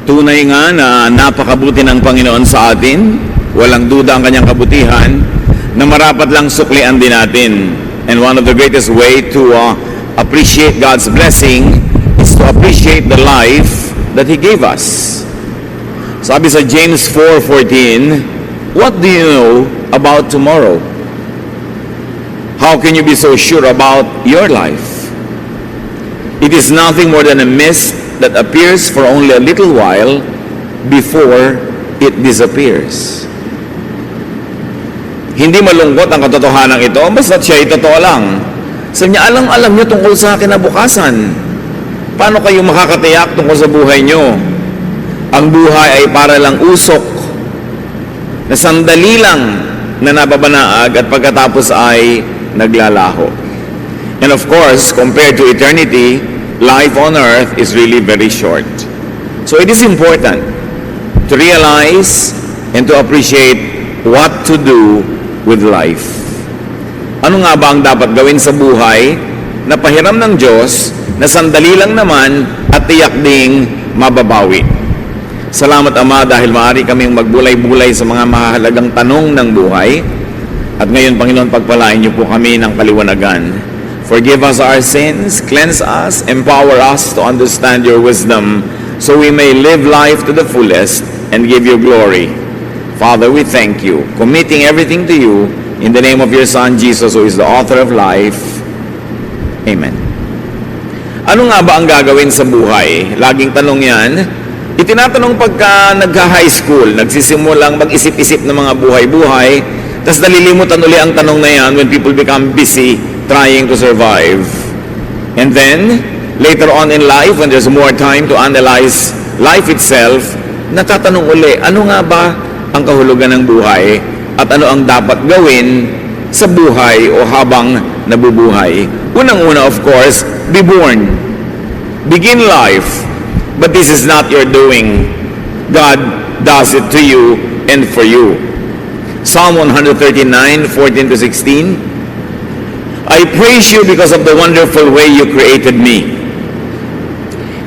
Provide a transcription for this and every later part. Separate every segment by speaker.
Speaker 1: Tunay nga na napakabuti ng Panginoon sa atin. Walang duda ang kanyang kabutihan na marapat lang suklian din natin. And one of the greatest way to appreciate God's blessing is to appreciate the life that He gave us. Sabi sa James 4:14, what do you know about tomorrow? How can you be so sure about your life? It is nothing more than a mist that appears for only a little while before it disappears. Hindi malungkot ang katotohanan ito, basta siya ay totoo lang. Sabi niya, alam niyo tungkol sa kinabukasan. Paano kayo makakatiyak tungkol sa buhay niyo? Ang buhay ay para lang usok na sandali lang na nababanaag at pagkatapos ay naglalaho. And of course, compared to eternity, life on earth is really very short. So it is important to realize and to appreciate what to do with life. Ano nga ba ang dapat gawin sa buhay na pahiram ng Diyos na sandali lang naman at tiyak ding mababawi? Salamat Ama dahil maaari kaming magbulay-bulay sa mga mahalagang tanong ng buhay. At ngayon, Panginoon, pagpalain niyo po kami ng kaliwanagan. Forgive us our sins, cleanse us, empower us to understand your wisdom so we may live life to the fullest and give you glory. Father, we thank you, committing everything to you in the name of your Son, Jesus, who is the author of life. Amen. Ano nga ba ang gagawin sa buhay? Laging tanong yan. Itinatanong pagka nagka-high school, nagsisimulang mag-isip-isip ng mga buhay-buhay, tapos nalilimutan uli ang tanong na yan when people become busy trying to survive. And then, later on in life, when there's more time to analyze life itself, natatanong uli, ano nga ba ang kahulugan ng buhay at ano ang dapat gawin sa buhay o habang nabubuhay. Unang-una, of course, be born. Begin life. But this is not your doing. God does it to you and for you. Psalm 139:14-16. I praise you because of the wonderful way you created me.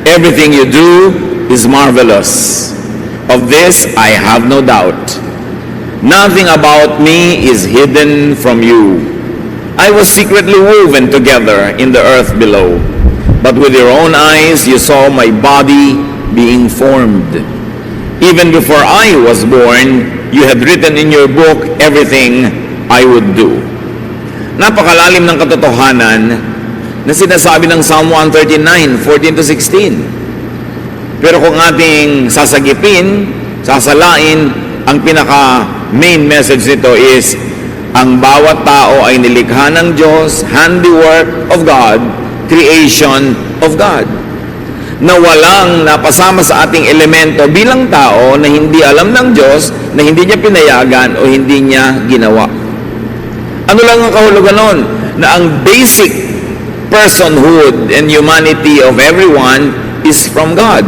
Speaker 1: Everything you do is marvelous. Of this I have no doubt. Nothing about me is hidden from you. I was secretly woven together in the earth below. But with your own eyes you saw my body being formed. Even before I was born, you had written in your book everything I would do. Napakalalim ng katotohanan na sinasabi ng Psalm 139:14-16. Pero kung ating sasagipin, sasalain, ang pinaka main message nito is ang bawat tao ay nilikha ng Diyos, handiwork of God, creation of God, na walang napasama sa ating elemento bilang tao na hindi alam ng Diyos, na hindi niya pinayagan o hindi niya ginawa. Ano lang ang kahulugan nun? Na ang basic personhood and humanity of everyone is from God,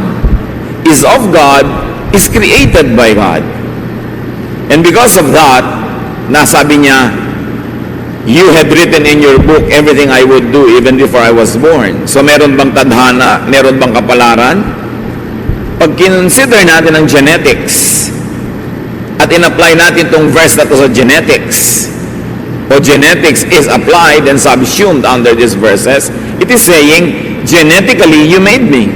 Speaker 1: is of God, is created by God. And because of that, nasabi niya, you had written in your book everything I would do even before I was born. So meron bang tadhana? Meron bang kapalaran? Pag kinonsider natin ang genetics at in-apply natin itong verse na to sa genetics, o genetics is applied and subsumed under these verses, it is saying, genetically, you made me.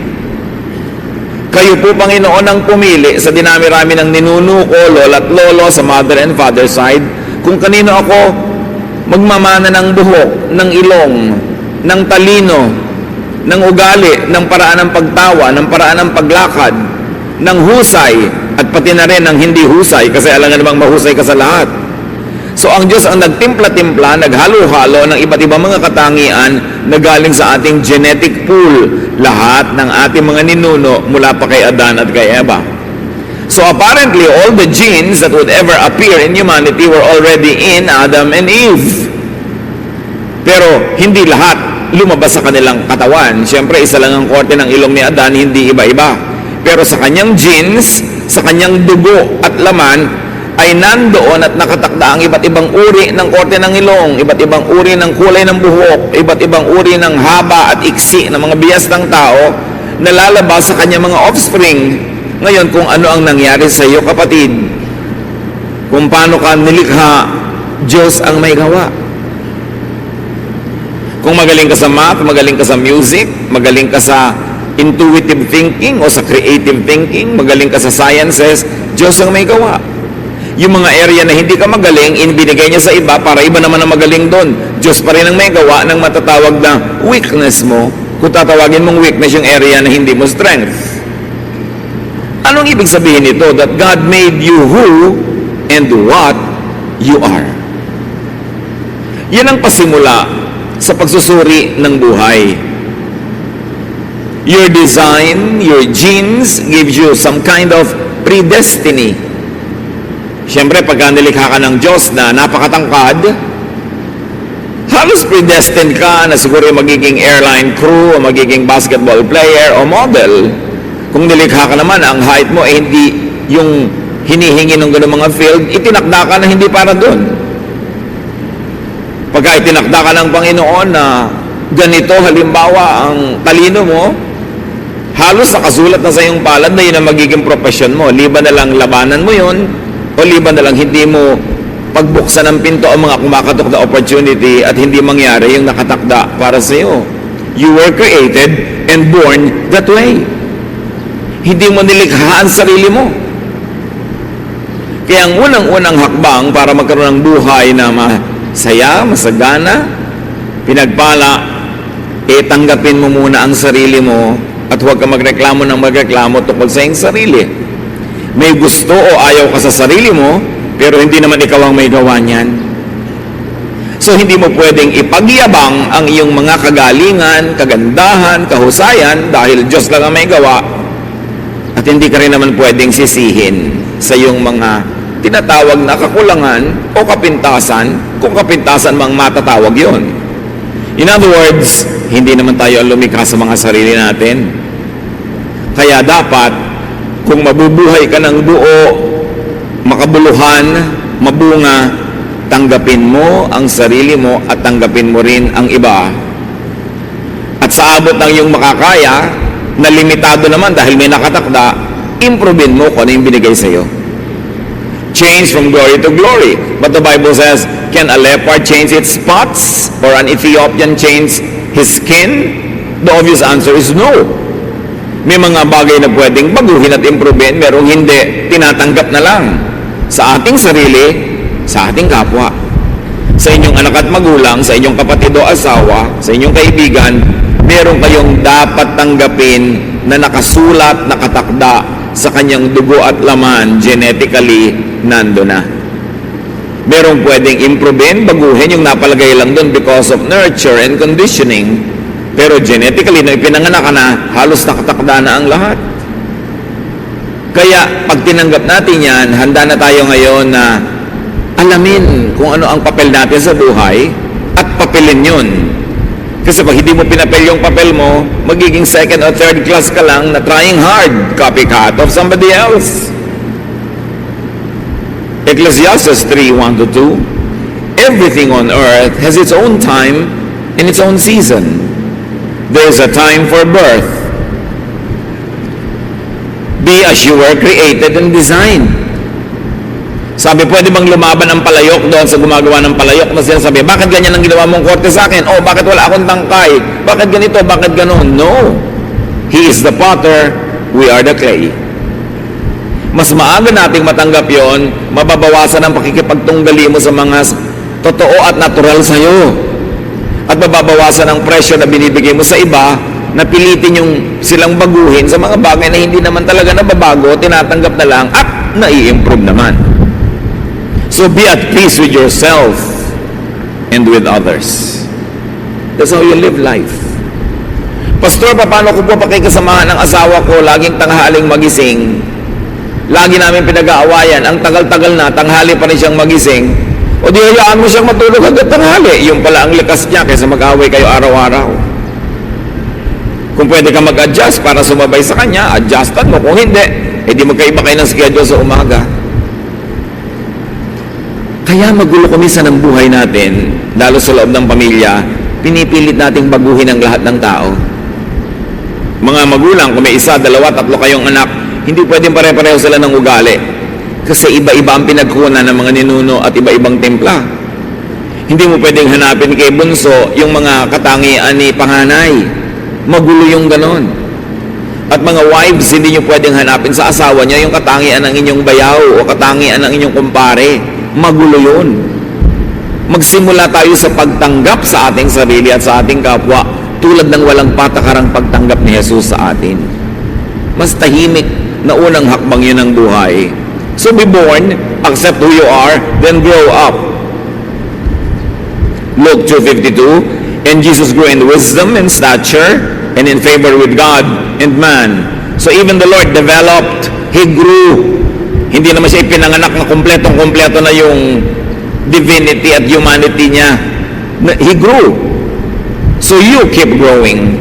Speaker 1: Kayo po, Panginoon, ang pumili sa dinami-rami ng ninuno ko, lola at lolo sa mother and father side, kung kanino ako magmamana ng buhok, ng ilong, ng talino, ng ugali, ng paraan ng pagtawa, ng paraan ng paglakad, ng husay, at pati na rin ng hindi husay, kasi alam nga namang mahusay ka sa lahat. So ang Diyos ang nagtimpla-timpla, naghalo-halo ng iba't ibang mga katangian na galing sa ating genetic pool. Lahat ng ating mga ninuno mula pa kay Adan at kay Eva. So apparently all the genes that would ever appear in humanity were already in Adam and Eve. Pero hindi lahat lumabas sa kanilang katawan. Siyempre isa lang ang korte ng ilong ni Adan, hindi iba-iba. Pero sa kanyang genes, sa kanyang dugo at laman, ay nandoon at nakatakda ang iba't ibang uri ng korte ng ilong, iba't ibang uri ng kulay ng buhok, iba't ibang uri ng haba at iksi ng mga biyas ng tao na lalabas sa kanyang mga offspring. Ngayon, kung ano ang nangyari sa iyo, kapatid, kung paano ka nilikha, Diyos ang may gawa. Kung magaling ka sa math, magaling ka sa music, magaling ka sa intuitive thinking o sa creative thinking, magaling ka sa sciences, Diyos ang may gawa. Yung mga area na hindi ka magaling, binigay niya sa iba para iba naman ang magaling doon. Diyos pa rin ang may gawa ng matatawag na weakness mo, kung tatawagin mong weakness yung area na hindi mo strength. Anong ibig sabihin nito? That God made you who and what you are. Yan ang pasimula sa pagsusuri ng buhay. Your design, your genes gives you some kind of predestiny. Siyempre, pagka nilikha ka ng Diyos na napakatangkad, halos predestined ka na siguro magiging airline crew, o magiging basketball player, o model. Kung nilikha ka naman, ang height mo hindi yung hinihingi ng gano'ng mga field, itinakda ka na hindi para doon. Pagka itinakda ka ng Panginoon na ganito, halimbawa, ang talino mo, halos nakasulat na sa iyong palad na yun ang magiging profession mo. Liban na lang labanan mo yun, o liban na lang hindi mo pagbuksan ng pinto ang mga kumakatok na opportunity at hindi mangyari yung nakatakda para sa iyo. You were created and born that way. Hindi mo nilikha ang sarili mo. Kaya ang unang-unang hakbang para magkaroon ng buhay na masaya, masagana, pinagpala, tanggapin mo muna ang sarili mo at huwag ka magreklamo ng magreklamo tungkol sa iyong sarili. May gusto o ayaw ka sa sarili mo, pero hindi naman ikaw ang may gawa niyan. So, hindi mo pwedeng ipagyabang ang iyong mga kagalingan, kagandahan, kahusayan, dahil Diyos lang ang may gawa. At hindi ka rin naman pwedeng sisihin sa iyong mga tinatawag na kakulangan o kapintasan, kung kapintasan mang matatawag yon. In other words, hindi naman tayo ang lumikha sa mga sarili natin. Kaya dapat, kung mabubuhay ka ng buo, makabuluhan, mabunga, tanggapin mo ang sarili mo at tanggapin mo rin ang iba. At sa abot ng iyong makakaya, na limitado naman dahil may nakatakda, improvein mo kung ano yung binigay sa iyo. Change from glory to glory. But the Bible says, can a leopard change its spots? Or an Ethiopian change his skin? The obvious answer is no. May mga bagay na pwedeng baguhin at improvein, merong hindi, tinatanggap na lang. Sa ating sarili, sa ating kapwa. Sa inyong anak at magulang, sa inyong kapatid o asawa, sa inyong kaibigan, meron kayong dapat tanggapin na nakasulat, nakatakda sa kanyang dugo at laman, genetically, nando na. Merong pwedeng improvein, baguhin yung napalagay lang doon because of nurture and conditioning. Pero genetically, na ipinanganak ka na, halos nakatakda na ang lahat. Kaya, pag tinanggap natin yan, handa na tayo ngayon na alamin kung ano ang papel natin sa buhay at papelin yun. Kasi pag hindi mo pinapel yung papel mo, magiging second or third class ka lang na trying hard, copycat of somebody else. Ecclesiastes 3:1-2, everything on earth has its own time and its own season. There is a time for birth. Be as you were created and designed. Sabi, pwede bang lumaban ang palayok doon sa gumagawa ng palayok na sinasabi, bakit ganyan ang ginawa mong korte sa akin? Oh, bakit wala akong tangkay? Bakit ganito? Bakit ganon? No. He is the potter, we are the clay. Mas maaga nating matanggap yon, mababawasan ang pakikipagtunggali mo sa mga totoo at natural sa'yo. At mababawasan ang presyo na binibigay mo sa iba na pilitin yung silang baguhin sa mga bagay na hindi naman talaga nababago, tinatanggap na lang at nai-improve naman. So be at peace with yourself and with others. That's how you live life. Pastor, paano ko po pakikasamahan ng asawa ko laging tanghaling magising? Lagi namin pinag-aawayan, ang tagal-tagal na, tanghali pa rin siyang magising. O di hayaan mo siyang matulog hanggang tanghali. Yung pala ang likas niya kaysa mag-away kayo araw-araw. Kung pwede ka mag-adjust para sumabay sa kanya, adjustan mo. Kung hindi, di magkaiba kayo ng schedule sa umaga. Kaya magulo kumisa ng buhay natin, lalo sa loob ng pamilya, pinipilit nating baguhin ang lahat ng tao. Mga magulang, kung may isa, dalawa, tatlo kayong anak, Hindi pwedeng pare-pareho sila ng ugali. Kasi iba-iba ang pinagkunan ng mga ninuno at iba-ibang templa. Hindi mo pwedeng hanapin kay bunso yung mga katangian ni panganay. Magulo yung ganon. At mga wives, hindi nyo pwedeng hanapin sa asawa niya yung katangian ng inyong bayaw o katangian ng inyong kumpare. Magulo yun. Magsimula tayo sa pagtanggap sa ating sarili at sa ating kapwa tulad ng walang patakarang pagtanggap ni Jesus sa atin. Mas tahimik na unang hakbang yun ng buhay. So be born, accept who you are, then grow up. Luke 2:52, and Jesus grew in wisdom and stature and in favor with God and man. So even the Lord developed, He grew. Hindi naman siya ipinanganak na kompletong-kompleto na yung divinity at humanity niya. He grew. So you keep growing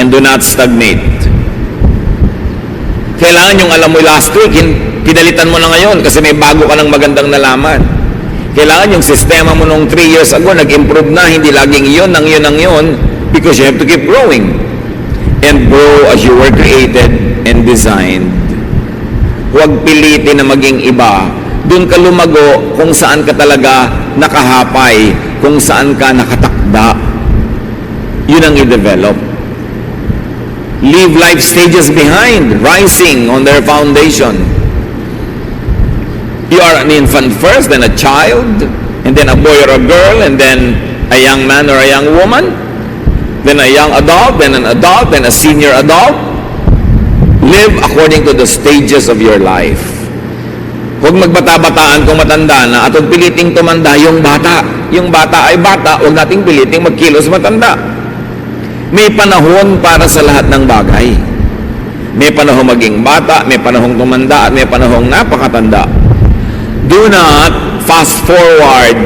Speaker 1: and do not stagnate. Kailangan yung alam mo last week, pinalitan mo na ngayon kasi may bago ka ng magandang nalaman. Kailangan yung sistema mo nung 3 years ago, nag-improve na, hindi laging yun, because you have to keep growing. And grow as you were created and designed. Huwag pilitin na maging iba. Doon ka lumago kung saan ka talaga nakahapay, kung saan ka nakatakda. Yun ang i-develop. Leave life stages behind, rising on their foundation. You are an infant first, then a child, and then a boy or a girl, and then a young man or a young woman, then a young adult, then an adult, then a senior adult. Live according to the stages of your life. Huwag magbata-bataan kung matanda na at huwag piliting tumanda yung bata. Yung bata ay bata, huwag nating piliting magkilos matanda. May panahon para sa lahat ng bagay. May panahon maging bata, may panahong tumanda, at may panahong napakatanda. Do not fast forward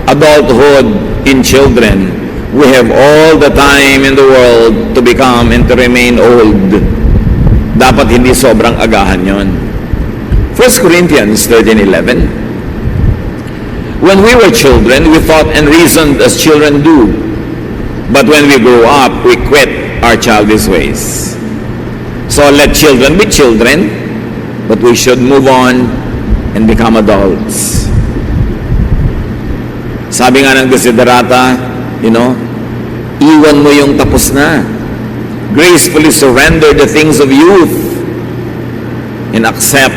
Speaker 1: adulthood in children. We have all the time in the world to become and to remain old. Dapat hindi sobrang agahan yon. 1 Corinthians 13:11. When we were children, we thought and reasoned as children do. But when we grow up, we quit our childish ways. So let children be children, but we should move on and become adults. Sabi nga ng Desiderata, iwan mo yung tapos na. Gracefully surrender the things of youth and accept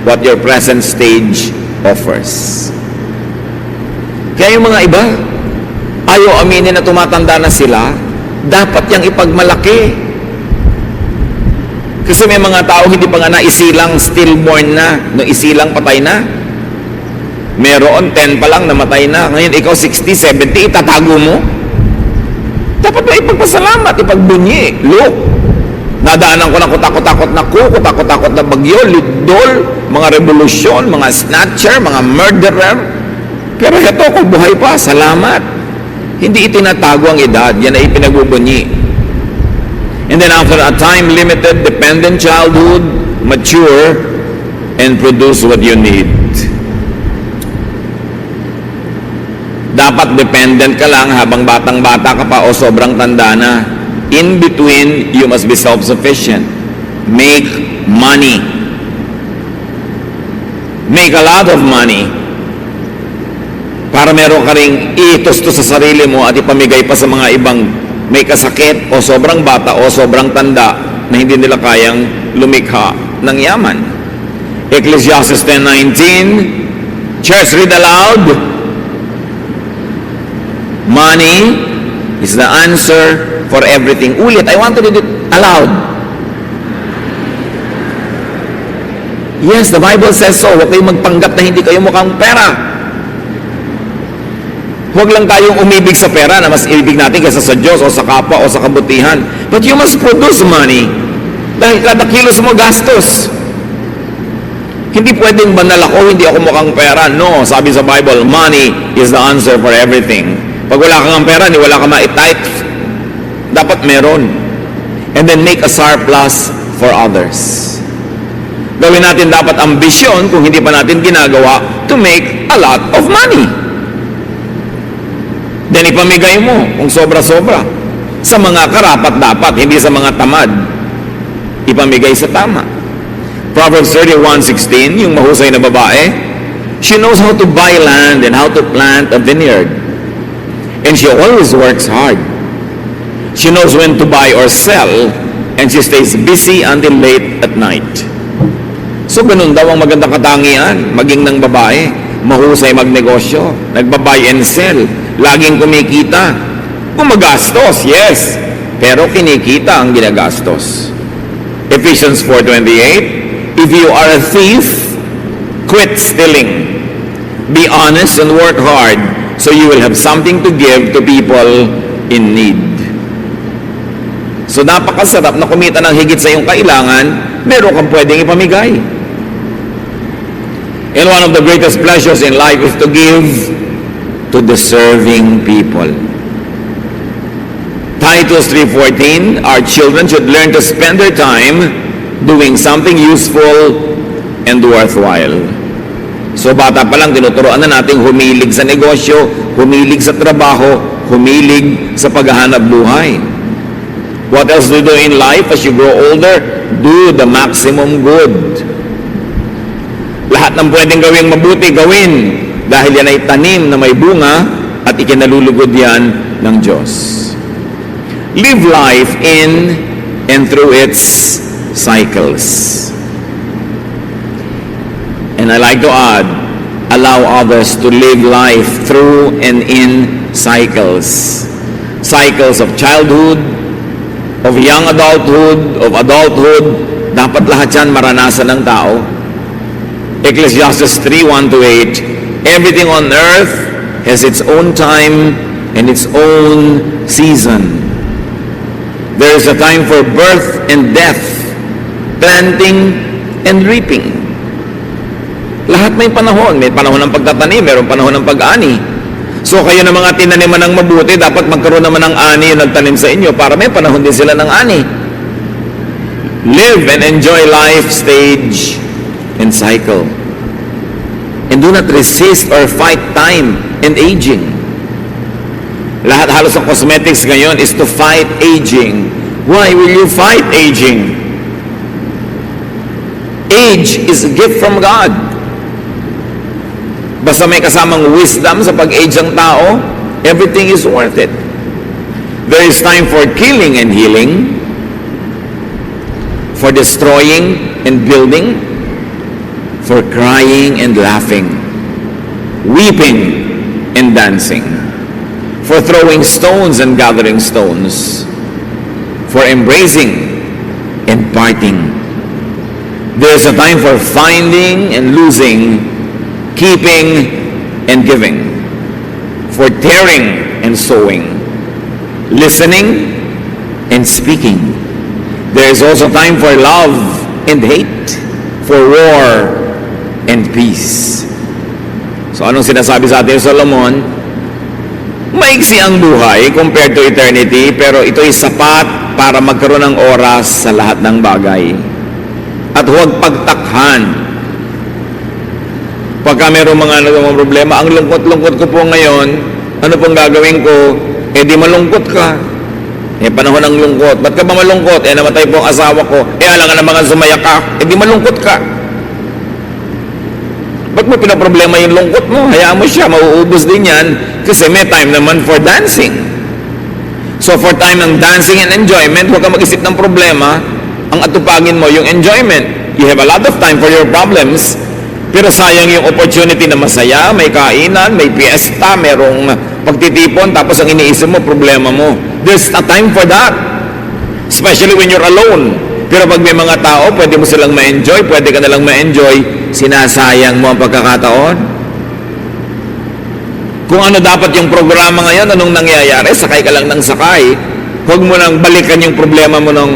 Speaker 1: what your present stage offers. Kaya yung mga iba, ayaw aminin na tumatanda na sila, dapat yang ipagmalaki. Kasi may mga tao hindi pa nga naisilang stillborn na, no isilang patay na. Meron 10 pa lang namatay na. Ngayon ikaw 60, 70, itatago mo. Dapat ba ipagpasalamat, ipagbunyi. Look, nadaanan ko ng kutakot-takot na bagyo, lidol, mga revolusyon, mga snatcher, mga murderer. Pero ito, kung buhay pa, salamat. Hindi itinatago ang edad, yan ay ipinagbubunyi. And then after a time-limited, dependent childhood, mature, and produce what you need. Dapat dependent ka lang habang batang-bata ka pa o sobrang tanda na. In between, you must be self-sufficient. Make money. Make a lot of money. Para meron ka ring itusto sa sarili mo at ipamigay pa sa mga ibang may kasakit o sobrang bata o sobrang tanda na hindi nila kayang lumikha ng yaman. Ecclesiastes 10:19. Church, read aloud. Money is the answer for everything. Ulit, I want to read it aloud. Yes, the Bible says so. Huwag kayong magpanggap na hindi kayo mukhang pera. Huwag lang tayong umibig sa pera na mas ibig natin kaysa sa Diyos o sa kapwa o sa kabutihan. But you must produce money. Dahil kada kilos mo gastos. Hindi pwedeng banal ako, hindi ako mukhang pera. No, sabi sa Bible, money is the answer for everything. Pag wala kang pera, wala ka ma-type. Dapat meron. And then make a surplus for others. Gawin natin dapat ambisyon kung hindi pa natin ginagawa to make a lot of money. Then ipamigay mo kung sobra-sobra sa mga karapat-dapat, hindi sa mga tamad. Ipamigay sa tama. Proverbs 31:16, yung mahusay na babae, she knows how to buy land and how to plant a vineyard. And she always works hard. She knows when to buy or sell, and she stays busy until late at night. So ganun daw ang magandang katangian, maging ng babae, mahusay magnegosyo, nagba-buy and sell, laging kumikita. Gumagastos, yes, pero kinikita ang ginagastos. Ephesians 4:28, if you are a thief, quit stealing. Be honest and work hard so you will have something to give to people in need. So napakasarap na kumita ng higit sa iyong kailangan, meron kang pwedeng ipamigay. And one of the greatest pleasures in life is to give to deserving people. Titus 3:14, our children should learn to spend their time doing something useful and worthwhile. So bata pa lang, tinuturoan na natin humilig sa negosyo, humilig sa trabaho, humilig sa paghahanap buhay. What else do you do in life as you grow older? Do the maximum good. Lahat ng pwedeng gawing mabuti, gawin. Dahil yan ay tanim na may bunga at ikinalulugod yan ng Diyos. Live life in and through its cycles. And I like to add, allow others to live life through and in cycles. Cycles of childhood, of young adulthood, of adulthood. Dapat lahat yan maranasan ng tao. Ecclesiastes 3:1-8, everything on earth has its own time and its own season. There is a time for birth and death, planting and reaping. Lahat may panahon. May panahon ng pagtatanim, mayroong panahon ng pag-ani. So kayo na mga tinaniman ng mabuti, dapat magkaroon naman ng ani yung nagtanim sa inyo para may panahon din sila ng ani. Live and enjoy life stage and cycle. And do not resist or fight time and aging. Lahat halos ng cosmetics ngayon is to fight aging. Why will you fight aging? Age is a gift from God. Basta may kasamang wisdom sa pag-age ng tao, everything is worth it. There is time for killing and healing, for destroying and building, for crying and laughing, weeping and dancing, for throwing stones and gathering stones, for embracing and parting. There is a time for finding and losing, keeping and giving, for tearing and sowing, listening and speaking. There is also time for love and hate, for war and peace. So anong sinasabi sa atin Solomon? Maiksi ang buhay compared to eternity, pero ito'y sapat para magkaroon ng oras sa lahat ng bagay. At huwag pagtakhan. Pagka mayroong mga problema, ang lungkot-lungkot ko po ngayon, ano pong gagawin ko? Eh di malungkot ka. Eh panahon ng lungkot. Ba't ka ba malungkot? Eh namatay po ang asawa ko. Eh alangan na mga sumaya ka. Eh di malungkot ka. Ba't mo pinaproblema yung lungkot mo? Hayaan mo siya, mauubos din yan. Kasi may time naman for dancing. So for time ng dancing and enjoyment, huwag ka mag-isip ng problema. Ang atupagin mo yung enjoyment. You have a lot of time for your problems. Pero sayang yung opportunity na masaya, may kainan, may fiesta, merong pagtitipon, tapos ang iniisip mo, problema mo. There's a time for that. Especially when you're alone. Pero pag may mga tao, pwede mo silang ma-enjoy, pwede ka nalang ma-enjoy, sinasayang mo ang pagkakataon. Kung ano dapat yung programa ngayon, anong nangyayari, sakay ka lang ng sakay. Huwag mo nang balikan yung problema mo ng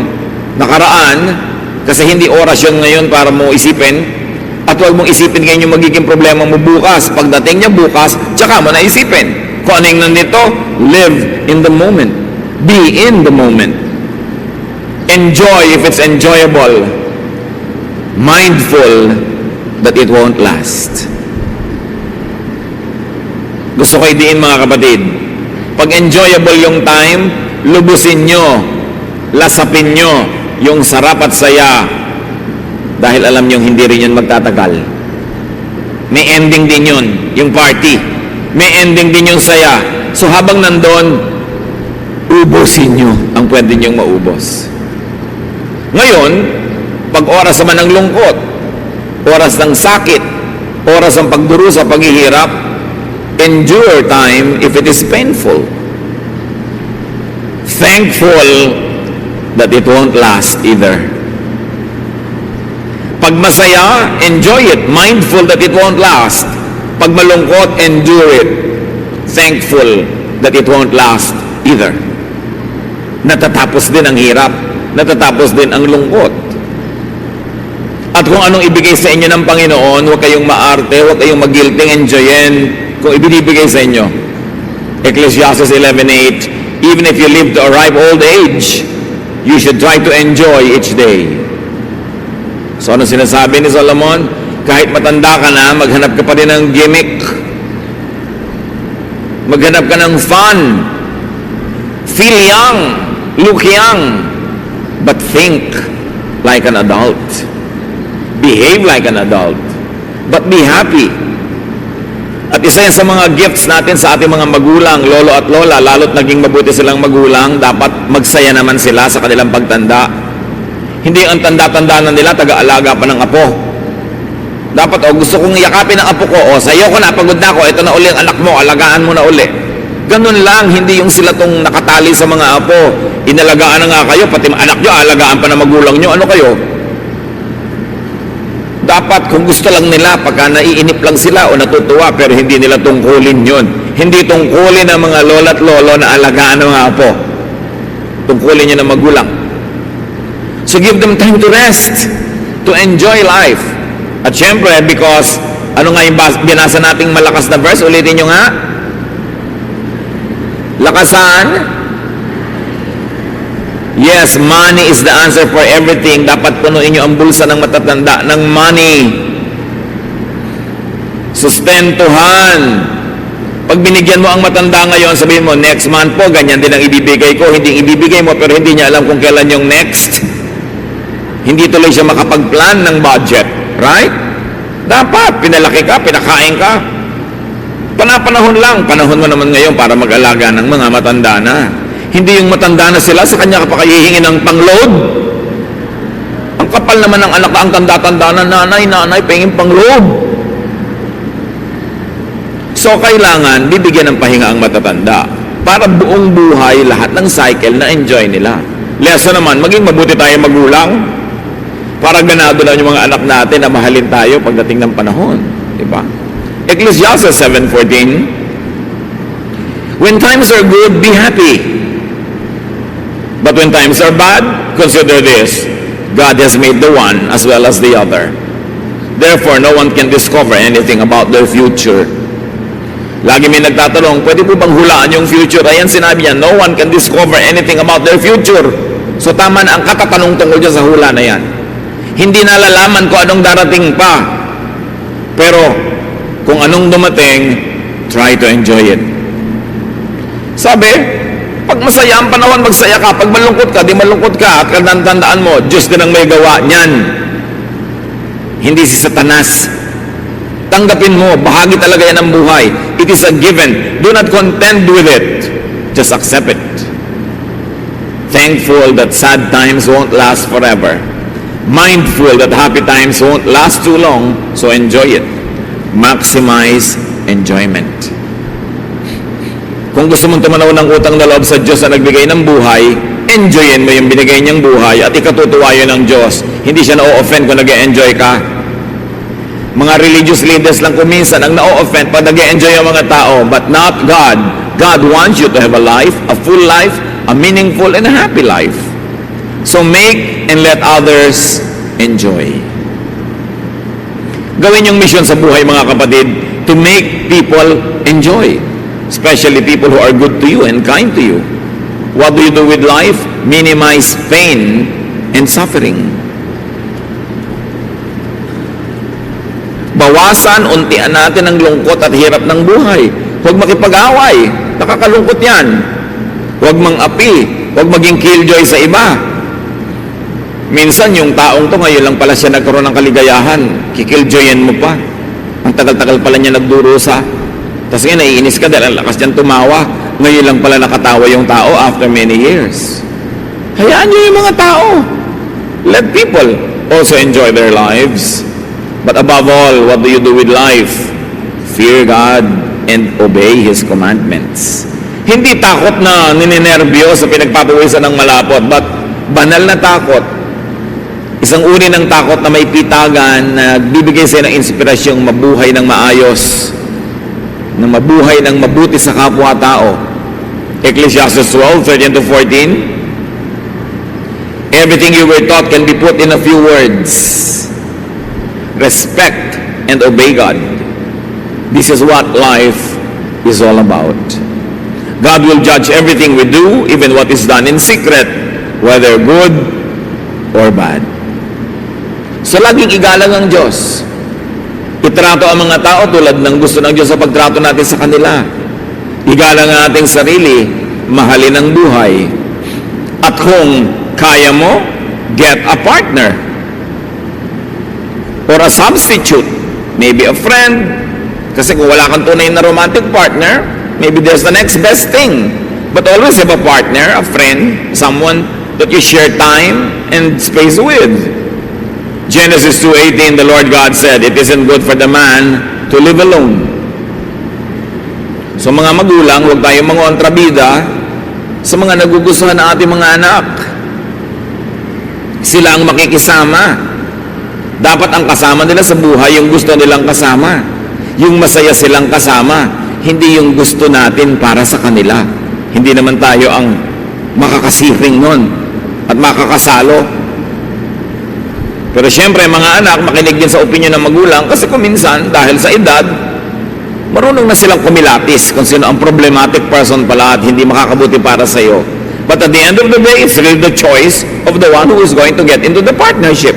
Speaker 1: nakaraan, kasi hindi oras yun ngayon para mo isipin. At huwag mong isipin ngayon yung magiging problema mo bukas. Pagdating niya bukas, tsaka mo na isipin. Kung ano yung nandito, live in the moment. Be in the moment. Enjoy if it's enjoyable. Mindful that it won't last. Gusto ko idiin mga kapatid. Pag enjoyable yung time, lubusin nyo, lasapin nyo yung sarap at saya Dahil alam niyong hindi rin yun magtatagal. May ending din yun, yung party. May ending din yung saya. So habang nandun, ubusin nyo ang pwede niyong maubos. Ngayon, pag oras naman ng lungkot, oras ng sakit, oras ng pagdurusa, paghihirap, endure time if it is painful. Thankful that it won't last either. Pag masaya, enjoy it. Mindful that it won't last. Pag malungkot, endure it. Thankful that it won't last either. Natatapos din ang hirap. Natatapos din ang lungkot. At kung anong ibigay sa inyo ng Panginoon, huwag kayong maarte, huwag kayong mag-guilting, enjoyin kung ibinibigay sa inyo. Ecclesiastes 11:8, even if you live to a ripe old age, you should try to enjoy each day. So ano sinasabi ni Solomon? Kahit matanda ka na, maghanap ka pa rin ng gimmick. Maghanap ka ng fun. Feel young. Look young. But think like an adult. Behave like an adult. But be happy. At isa yan sa mga gifts natin sa ating mga magulang, lolo at lola, lalo't naging mabuti silang magulang, dapat magsaya naman sila sa kanilang pagtanda. Hindi ang tanda-tanda na nila, taga-alaga pa ng apo. Dapat, gusto kong yakapin ang apo ko, sayo ko na, pagod na ako, ito na uli ang anak mo, alagaan mo na uli. Ganun lang, hindi yung sila tong nakatali sa mga apo. Inalagaan na nga kayo, pati anak nyo, alagaan pa na magulang nyo, ano kayo? Dapat, kung gusto lang nila, pagka naiinip lang sila o natutuwa, pero hindi nila tungkulin yun. Hindi tungkulin ng mga lola at lolo na alagaan ng mga apo. Tungkulin nyo ng magulang. So give them time to rest, to enjoy life. At syempre, because, ano nga yung binasa nating malakas na verse? Ulitin nyo nga. Lakasan. Yes, money is the answer for everything. Dapat punuin nyo ang bulsa ng matatanda ng money. Sustentuhan. Pag binigyan mo ang matanda ngayon, sabihin mo, next month po, ganyan din ang ibibigay ko. Hindi ibibigay mo, pero hindi niya alam kung kailan yung next. Hindi tuloy siya makapag-plan ng budget. Right? Dapat, pinalaki ka, pinakain ka. Panahon lang. Panahon mo naman ngayon para mag-alaga ng mga matanda na. Hindi yung matanda na sila, sa kanya ka pa kahihingi ng pang-load. Ang kapal naman ng anak, ang tanda-tanda na nanay, pahingin pang-load. So, kailangan bibigyan ng pahinga ang matatanda para buong buhay, lahat ng cycle na enjoy nila. Lesson naman, maging mabuti tayo magulang para ganado na yung mga anak natin na mahalin tayo pagdating ng panahon. Diba? Ecclesiastes 7:14, when times are good, be happy. But when times are bad, consider this, God has made the one as well as the other. Therefore, no one can discover anything about their future. Lagi may nagtatanong, pwede po bang hulaan yung future? Ayan sinabi niya, no one can discover anything about their future. So tama na ang katatanong tungkol dyan sa hula na yan. Hindi nalalaman kung anong darating pa. Pero, kung anong dumating, try to enjoy it. Sabi, pag masaya ang panahon, magsaya ka. Pag malungkot ka, di malungkot ka. At tandaan mo, Diyos din ang may gawa niyan. Hindi si Satanas. Tanggapin mo, bahagi talaga yan ng buhay. It is a given. Do not contend with it. Just accept it. Thankful that sad times won't last forever. Mindful that happy times won't last too long, so enjoy it. Maximize enjoyment. Kung gusto mong tumanaw ng utang na loob sa Diyos na nagbigay ng buhay, enjoyin mo yung binigay niyang buhay at ikatutuwa yun ng Diyos. Hindi siya na-o-offend kung nag-e-enjoy ka. Mga religious leaders lang kuminsan ang na-o-offend pag nag-e-enjoy ang mga tao, but not God. God wants you to have a life, a full life, a meaningful and a happy life. So make and let others enjoy. Gawin yung mission sa buhay, mga kapatid, to make people enjoy. Especially people who are good to you and kind to you. What do you do with life? Minimize pain and suffering. Bawasan, untian natin ang lungkot at hirap ng buhay. Huwag makipag-away. Nakakalungkot yan. Huwag mang-api. Huwag maging killjoy sa iba. Minsan yung taong to ngayon lang pala siya nagkaroon ng kaligayahan, kikiljoyan mo pa. Ang tagal-tagal pala niya nagdurusa. Tapos ngayon naiinis ka dahil ang lakas niyang tumawa. Ngayon lang pala nakatawa yung tao after many years. Hayaan niyo yung mga tao. Let people also enjoy their lives. But above all, what do you do with life? Fear God and obey His commandments. Hindi takot na ninenervyo sa pinagpapawisan ng malapot, but banal na takot. Isang uri ng takot na may pitagan na bibigay sa'yo ng inspirasyong mabuhay ng maayos, na mabuhay ng mabuti sa kapwa-tao. Ecclesiastes 12:13-14. Everything you were taught can be put in a few words. Respect and obey God. This is what life is all about. God will judge everything we do, even what is done in secret, whether good or bad. So laging igalang ang Diyos. Itrato ang mga tao tulad ng gusto ng Diyos sa pagtrato natin sa kanila. Igalang ang ating sarili, mahalin ang buhay. At kung kaya mo, get a partner or a substitute, maybe a friend. Kasi kung wala kang tunay na romantic partner, maybe there's the next best thing. But always have a partner, a friend, someone that you share time and space with. Genesis 2:18, the Lord God said, "It isn't good for the man to live alone." So mga magulang, huwag tayong mangontrabida sa mga nagugustuhan ng ating mga anak. Sila ang makikisama. Dapat ang kasama nila sa buhay, yung gusto nilang kasama. Yung masaya silang kasama. Hindi yung gusto natin para sa kanila. Hindi naman tayo ang makakasiring nun at makakasalo. Pero syempre, mga anak, makinig din sa opinion ng magulang kasi kung minsan, dahil sa edad, marunong na silang kumilatis kung sino ang problematic person pala at hindi makakabuti para sa iyo. But at the end of the day, it's really the choice of the one who is going to get into the partnership.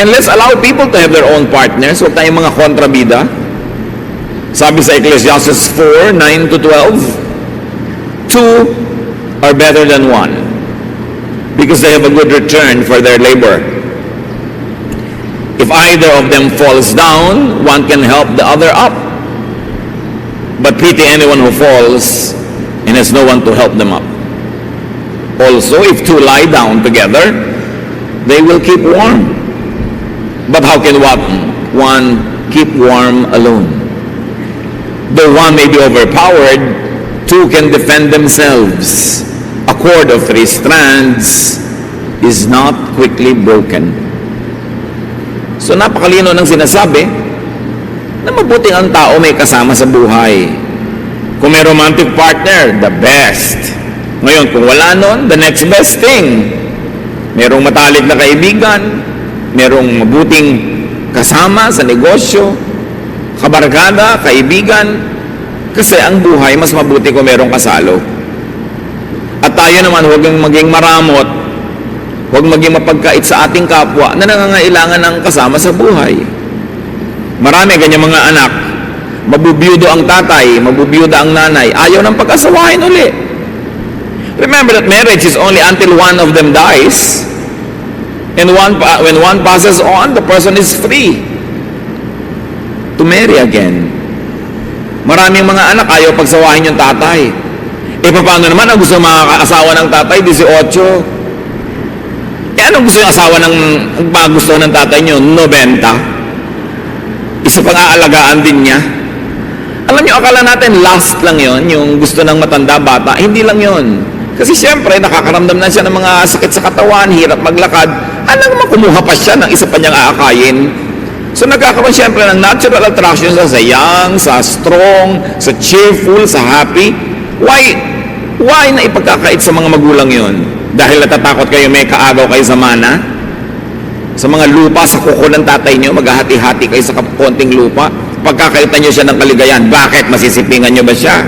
Speaker 1: And let's allow people to have their own partners. Huwag tayong mga kontrabida. Sabi sa Ecclesiastes 4:9-12, two are better than one, because they have a good return for their labor. If either of them falls down, one can help the other up. But pity anyone who falls and has no one to help them up. Also, if two lie down together, they will keep warm. But how can one keep warm alone? Though one may be overpowered, two can defend themselves. A cord of 3 strands is not quickly broken. So napakalino ng sinasabi na mabuting ang tao may kasama sa buhay. Kung may romantic partner, the best. Ngayon, kung wala nun, the next best thing. Merong matalik na kaibigan, merong mabuting kasama sa negosyo, kabarkada, kaibigan. Kasi ang buhay, mas mabuti kung merong kasalo. At tayo naman, huwag maging maramot, huwag maging mapagkait sa ating kapwa na nangangailangan ng kasama sa buhay. Marami ganyan mga anak, mabubiyudo ang tatay, mabubiyuda ang nanay, ayaw ng pag-asawahin uli. Remember that marriage is only until one of them dies. And when one passes on, the person is free to marry again. Maraming mga anak ayaw pagsawahin yung tatay. Paano naman ang gusto makakaasawa ng tatay? 18. Anong gusto yung asawa ng magustuhan ng tatay nyo? 90. Isa pang aalagaan din niya. Alam nyo, akala natin last lang yon, yung gusto ng matanda bata. Hindi lang yon. Kasi siyempre, nakakaramdam na siya ng mga sakit sa katawan, hirap maglakad. Alam naman, kumuha pa siya ng isa pa niyang aakayin. So nagkakaroon siyempre ng natural attraction sa young, sa strong, sa cheerful, sa happy. Why na ipagkakait sa mga magulang yon? Dahil natatakot kayo may kaagaw kayo sa mana? Sa mga lupa, sa kuko ng tatay nyo, maghahati-hati kayo sa konting lupa. Pagkakaitan nyo siya ng kaligayan, bakit? Masisipingan nyo ba siya?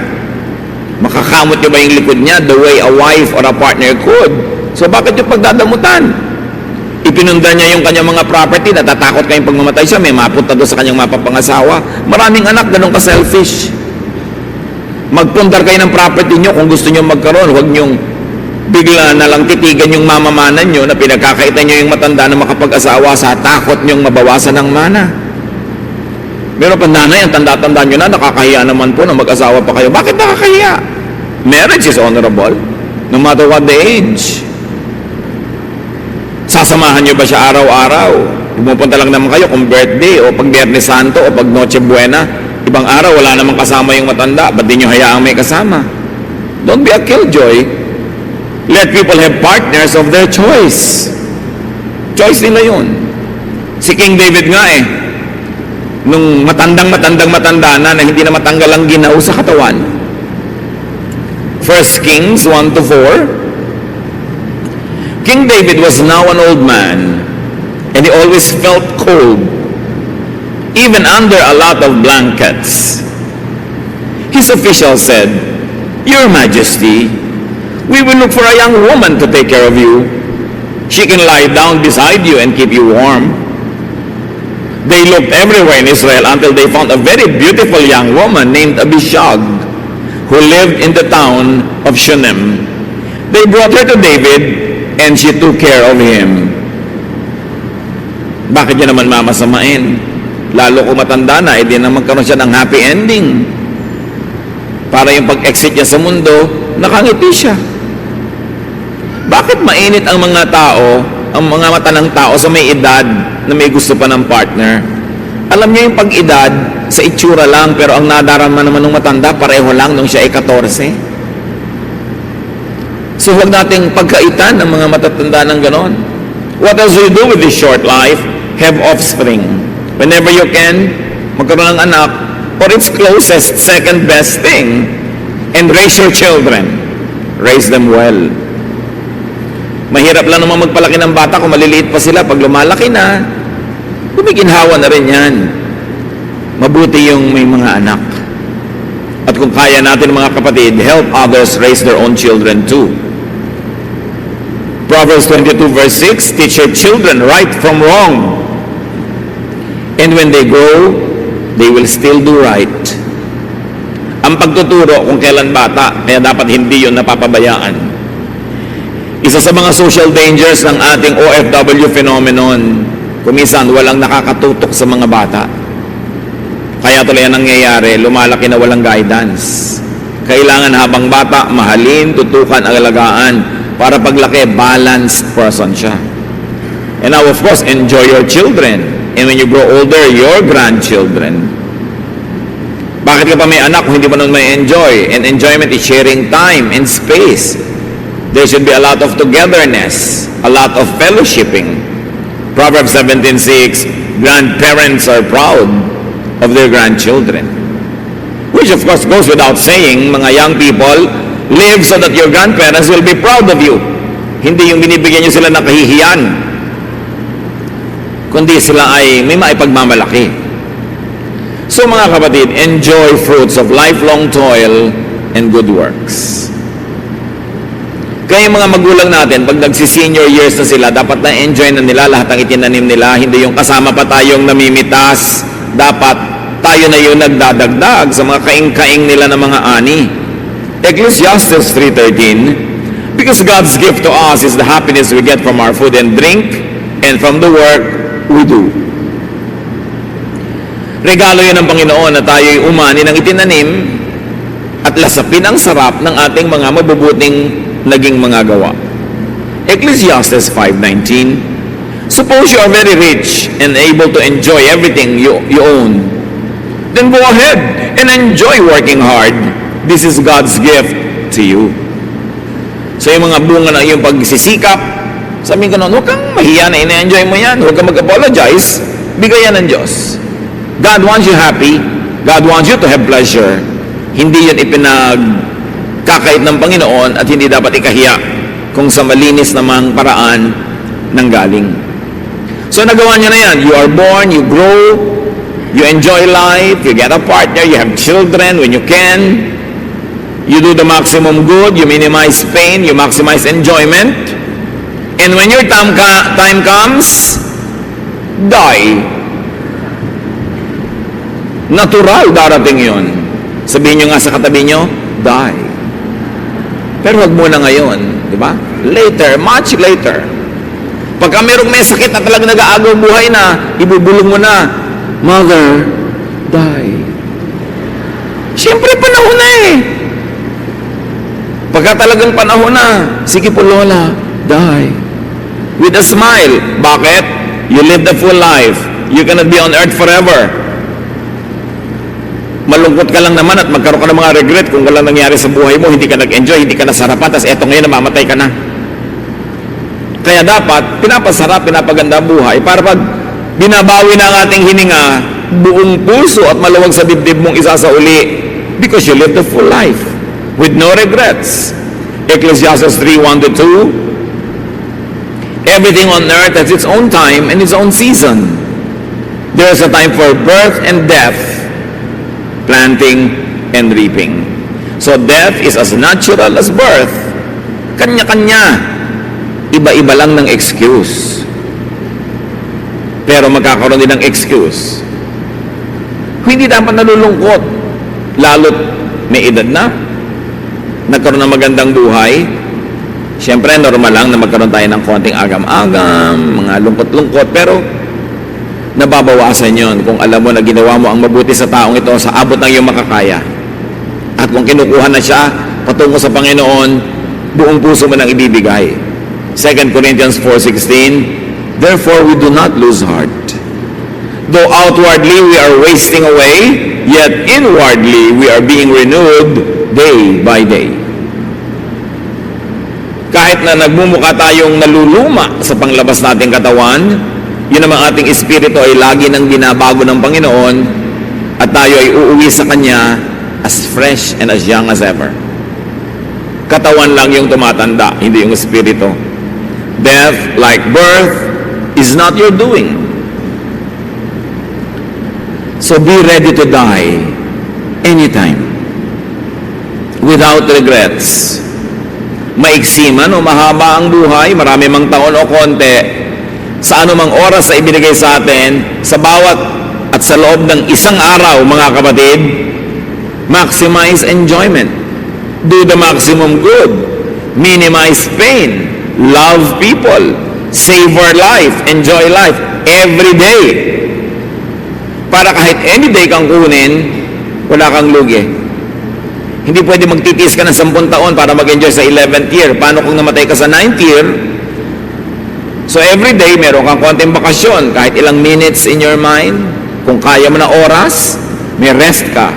Speaker 1: Makakamot nyo ba yung likod niya the way a wife or a partner could? So bakit yung pagdadamutan? Ipinunda niya yung kanyang mga property, natatakot kayong pagmamatay siya, may mapunta doon sa kanyang mapapangasawa. Maraming anak, ganun ka-selfish. Magpundar kayo ng property nyo kung gusto nyo magkaroon, huwag nyong bigla na lang titigan yung mamamanan nyo na pinagkakaitan nyo yung matanda na makapag-asawa sa takot nyong mabawasan ng mana. Meron pa nanay, ang tanda-tanda nyo na, nakakahiya naman po na mag-asawa pa kayo. Bakit nakakahiya? Marriage is honorable, no matter what the age. Sasamahan nyo ba siya araw-araw? Pumupunta lang naman kayo kung birthday o pag Biyernes Santo o pag Noche Buena. Ibang araw, wala namang kasama yung matanda. Ba't di nyo hayaang may kasama? Don't be a killjoy. Let people have partners of their choice. Choice nila yun. Si King David nga nung matanda na hindi na matanggal ang ginaw sa katawan. 1 Kings 1-4. King David was now an old man, and he always felt cold, even under a lot of blankets. His official said, "Your Majesty, we will look for a young woman to take care of you. She can lie down beside you and keep you warm." They looked everywhere in Israel until they found a very beautiful young woman named Abishag, who lived in the town of Shunem. They brought her to David, and she took care of him. Bakit niya naman mamasamain? Lalo kung matanda na, hindi na magkaroon siya ng happy ending. Para yung pag-exit niya sa mundo, nakangiti siya. Bakit mainit ang mga tao, ang mga mata ng tao sa may edad na may gusto pa ng partner? Alam niyo yung pag-edad, sa itsura lang, pero ang nadarama naman ng matanda, pareho lang nung siya ay 14. So huwag nating pagkaitan ng mga matatanda ng ganon. What else do you do with this short life? Have offspring. Whenever you can, magkaroon ng anak, or its closest, second best thing, and raise your children. Raise them well. Mahirap lang naman magpalaki ng bata kung maliliit pa sila. Pag lumalaki na, gumiginhawa na rin yan. Mabuti yung may mga anak. At kung kaya natin mga kapatid, help others raise their own children too. Proverbs 22 verse 6, teach your children right from wrong. And when they grow, they will still do right. Ang pagtuturo kung kailan bata, kaya dapat hindi yun napapabayaan. Isa sa mga social dangers ng ating OFW phenomenon, kumisan walang nakakatutok sa mga bata. Kaya tuloy ang nangyayari, lumalaki na walang guidance. Kailangan habang bata, mahalin, tutukan, alagaan, para paglaki, balanced person siya. And now, of course, enjoy your children. And when you grow older, your grandchildren. Bakit ka pa may anak kung hindi mo nun may enjoy? And enjoyment is sharing time and space. There should be a lot of togetherness, a lot of fellowshipping. Proverbs 17:6, grandparents are proud of their grandchildren. Which of course goes without saying, mga young people, live so that your grandparents will be proud of you. Hindi yung binibigyan nyo sila ng kahihiyan, kundi sila ay may maipagmamalaki. So mga kapatid, enjoy fruits of lifelong toil and good works. Kaya yung mga magulang natin, pag nagsi-senior years na sila, dapat na-enjoy na nila lahat ng itinanim nila. Hindi yung kasama pa tayong namimitas. Dapat tayo na yung nagdadagdag sa mga kaing-kaing nila ng mga ani. Ecclesiastes 3:13, because God's gift to us is the happiness we get from our food and drink and from the work we do. Regalo yun ng Panginoon na tayo'y umani ng itinanim at lasapin ang sarap ng ating mga mabubuting naging mga gawa. Ecclesiastes 5:19, suppose you are very rich and able to enjoy everything you own. Then go ahead and enjoy working hard. This is God's gift to you. So yung mga bunga ng iyong pagsisikap, sabihin ko noon, huwag kang mahiya na ina-enjoy mo yan. Huwag kang mag-apologize. Bigay yan ng Diyos. God wants you happy. God wants you to have pleasure. Hindi yan ipinagkakait ng Panginoon at hindi dapat ikahiya kung sa malinis namang paraan ng galing. So nagawa niya na yan. You are born, you grow, you enjoy life, you get a partner, you have children when you can. You do the maximum good, you minimize pain, you maximize enjoyment. And when your time comes, die. Natural darating yun. Sabihin nyo nga sa katabi nyo, die. Pero wag muna ngayon. Di ba? Later, much later. Pagka merong may sakit na talagang nag-aagaw buhay na, ibubulong mo na, Mother, die. Siyempre, panahon na eh. Pagka talagang panahon na, sige po Lola, die. With a smile. Bakit? You live the full life. You cannot be on earth forever. Malungkot ka lang naman at magkaroon ka ng mga regret kung walang nangyari sa buhay mo, hindi ka nag-enjoy, hindi ka nasarapan, tapos eto ngayon namamatay ka na. Kaya dapat, pinapasarap, pinapaganda ang buhay para pag binabawi na ang ating hininga, buong puso at maluwag sa dibdib mong isasauli because you live the full life with no regrets. Ecclesiastes 3:1-2. Everything on earth has its own time and its own season. There is a time for birth and death, planting and reaping. So death is as natural as birth. Kanya-kanya. Iba-iba lang ng excuse. Pero magkakaroon din ng excuse. Hindi dapat nalulungkot. Lalo't may edad na. Nagkaroon ng magandang buhay. Siyempre, normal lang na magkaroon tayo ng konting agam-agam, mga lungkot-lungkot. Pero nababawasan yon kung alam mo na ginawa mo ang mabuti sa taong ito sa abot ng iyong makakaya. At kung kinukuha na siya patungo sa Panginoon, buong puso mo nang ibibigay. 2 Corinthians 4:16, therefore we do not lose heart. Though outwardly we are wasting away, yet inwardly we are being renewed day by day. Kahit na nagmumukha tayong naluluma sa panglabas nating katawan, yun namang ating espiritu ay lagi nang binabago ng Panginoon at tayo ay uuwi sa Kanya as fresh and as young as ever. Katawan lang yung tumatanda, hindi yung espiritu. Death, like birth, is not your doing. So be ready to die anytime without regrets. Maiksi man o mahaba ang buhay, marami mang taon o konti, sa anumang oras na ibinigay sa atin, sa bawat at sa loob ng isang araw, mga kapatid, maximize enjoyment. Do the maximum good. Minimize pain. Love people. Savor life. Enjoy life. Every day. Para kahit any day kang kunin, wala kang lugi. Hindi pwede magtitiis ka ng 10 taon para mag-enjoy sa 11th year. Paano kung namatay ka sa 9th year? So every day, meron kang konting bakasyon. Kahit ilang minutes in your mind. Kung kaya mo na oras, may rest ka.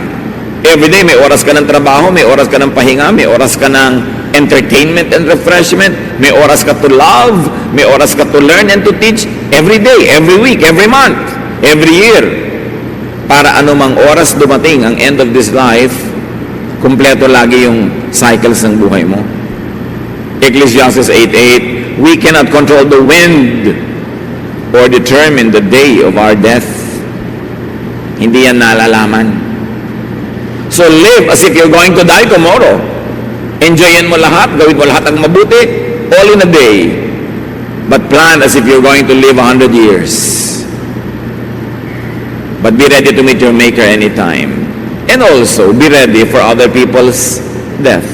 Speaker 1: Every day, may oras ka ng trabaho, may oras ka ng pahinga, may oras ka ng entertainment and refreshment, may oras ka to love, may oras ka to learn and to teach. Every day, every week, every month, every year. Para anumang oras dumating ang end of this life, kumpleto lagi yung cycles ng buhay mo. Ecclesiastes 8:8, we cannot control the wind or determine the day of our death. Hindi yan nalalaman. So live as if you're going to die tomorrow. Enjoyin mo lahat, gawin mo lahat ang mabuti, all in a day. But plan as if you're going to live 100 years. But be ready to meet your Maker anytime. And also, be ready for other people's death.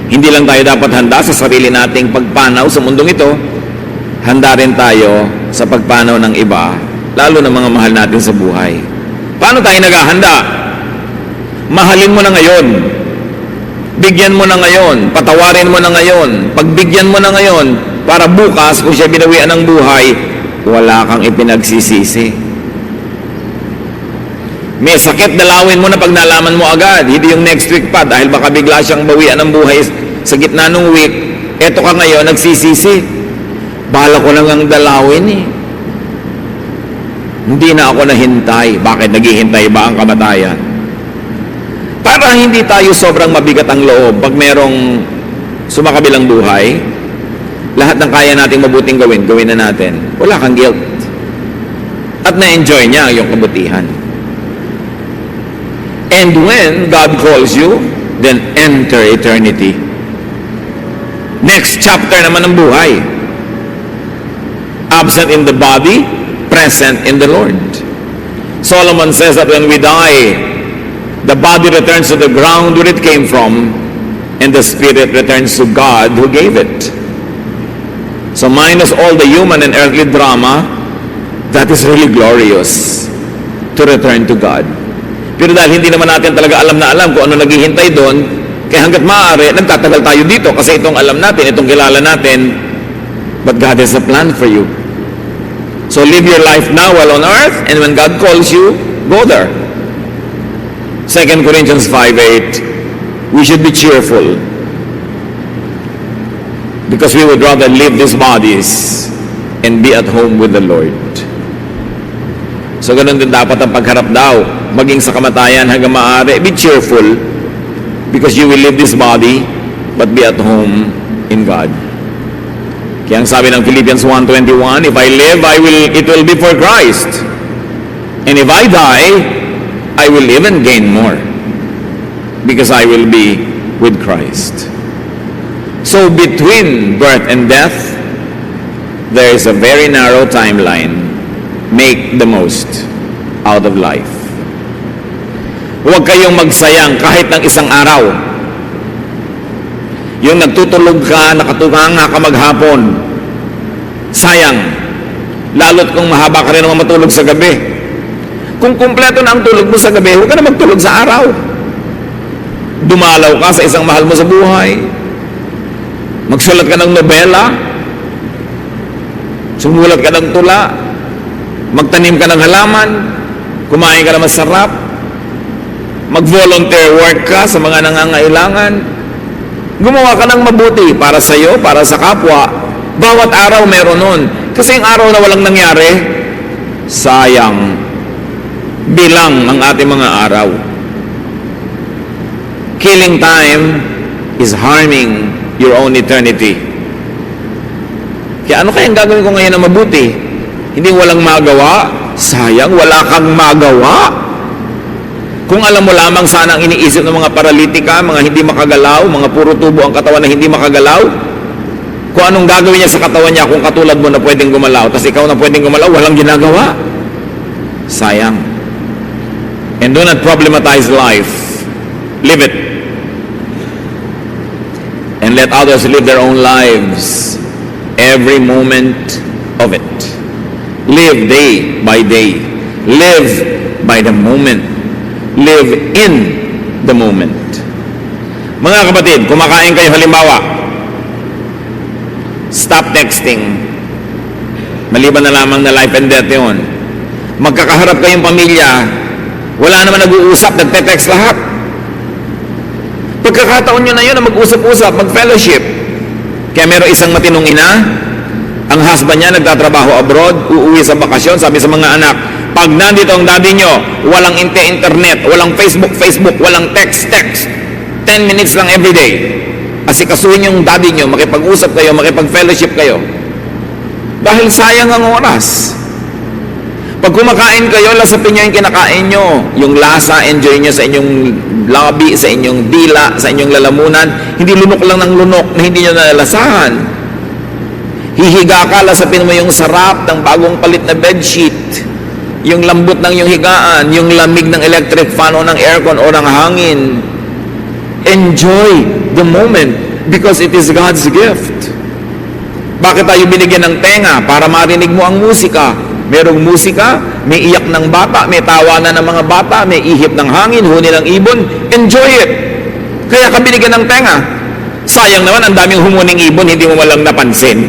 Speaker 1: Hindi lang tayo dapat handa sa sarili nating pagpanaw sa mundong ito, handa rin tayo sa pagpanaw ng iba, lalo na mga mahal natin sa buhay. Paano tayo naghahanda? Mahalin mo na ngayon. Bigyan mo na ngayon. Patawarin mo na ngayon. Pagbigyan mo na ngayon, para bukas, kung siya binawian ng buhay, wala kang ipinagsisisi. May sakit, dalawin mo na pag nalaman mo agad. Hindi yung next week pa, dahil baka bigla siyang bawian ng buhay sa gitna ng week. Eto ka ngayon, nagsisisi. Bahala ko lang ang dalawin eh. Hindi na ako nahintay. Bakit naghihintay ba ang kamatayan? Para hindi tayo sobrang mabigat ang loob pag merong sumakabilang buhay, lahat ng kaya nating mabuting gawin, gawin na natin. Wala kang guilt. At na-enjoy niya yung kabutihan. And when God calls you, then enter eternity. Next chapter naman ng buhay. Absent in the body, present in the Lord. Solomon says that when we die, the body returns to the ground where it came from, and the spirit returns to God who gave it. So minus all the human and earthly drama, that is really glorious to return to God. Pero dahil hindi naman natin talaga alam na alam kung ano naghihintay doon, kaya hanggat maaari, nagtatagal tayo dito kasi itong alam natin, itong kilala natin, but God has a plan for you. So live your life now while on earth, and when God calls you, go there. 2 Corinthians 5:8, we should be cheerful because we would rather leave these bodies and be at home with the Lord. So ganun din dapat ang pagharap daw, maging sa kamatayan hanggang maaari, be cheerful because you will leave this body but be at home in God. Kaya ang sabi ng Philippians 1:21, if I live, it will be for Christ. And if I die, I will even gain more because I will be with Christ. So between birth and death, there is a very narrow timeline. Make the most out of life. Huwag kayong magsayang kahit ng isang araw. Yung nagtutulog ka, nakatunganga ka maghapon, sayang. Lalo't kung mahaba ka rin naman matulog sa gabi. Kung kumpleto na ang tulog mo sa gabi, huwag ka na magtulog sa araw. Dumalaw ka sa isang mahal mo sa buhay. Magsulat ka ng nobela. Sumulat ka ng tula. Magtanim ka ng halaman. Kumain ka na masarap. Mag-volunteer work ka sa mga nangangailangan. Gumawa ka ng mabuti para sa iyo, para sa kapwa. Bawat araw meron nun. Kasi yung araw na walang nangyari, sayang. Bilang ang ating mga araw. Killing time is harming your own eternity. Kaya ano kayang gagawin ko ngayon na mabuti? Hindi walang magawa? Sayang, wala kang magawa. Kung alam mo lamang sana ang iniisip ng mga paralitika, mga hindi makagalaw, mga puro tubo ang katawan na hindi makagalaw, kung anong gagawin niya sa katawan niya kung katulad mo na pwedeng gumalaw, tapos ikaw na pwedeng gumalaw, walang ginagawa. Sayang. And do not problematize life. Live it. And let others live their own lives. Every moment of it. Live day by day. Live by the moment. Live in the moment. Mga kapatid, kumakain kayo halimbawa, stop texting. Maliban na lamang na life and death yun. Magkakaharap kayong pamilya, wala naman nag-uusap, nagte-text lahat. Pagkakataon nyo na yun na mag-usap-usap, mag-fellowship. Kaya meron isang matinong ina, ang husband niya nagtatrabaho abroad, uuwi sa bakasyon, sabi sa mga anak, pag nandito ang daddy nyo, walang internet, walang Facebook, walang text. 10 minutes lang everyday. Asikasuhin yung daddy nyo, makipag-usap kayo, makipag-fellowship kayo. Dahil sayang ang oras. Pag kumakain kayo, lasapin nyo yung kinakain nyo. Yung lasa, enjoy nyo sa inyong labi, sa inyong dila, sa inyong lalamunan. Hindi lunok lang ng lunok na hindi nyo nalalasahan. Hihiga ka, lasapin mo yung sarap ng bagong palit na bedsheet. Yung lambot ng yung higaan, yung lamig ng electric fan o ng aircon o ng hangin. Enjoy the moment because it is God's gift. Bakit tayo binigyan ng tenga? Para marinig mo ang musika. Merong musika, may iyak ng bata, may tawanan ng mga bata, may ihip ng hangin, huni ng ibon. Enjoy it. Kaya ka binigyan ng tenga. Sayang naman, ang daming humuning ibon, hindi mo walang napansin.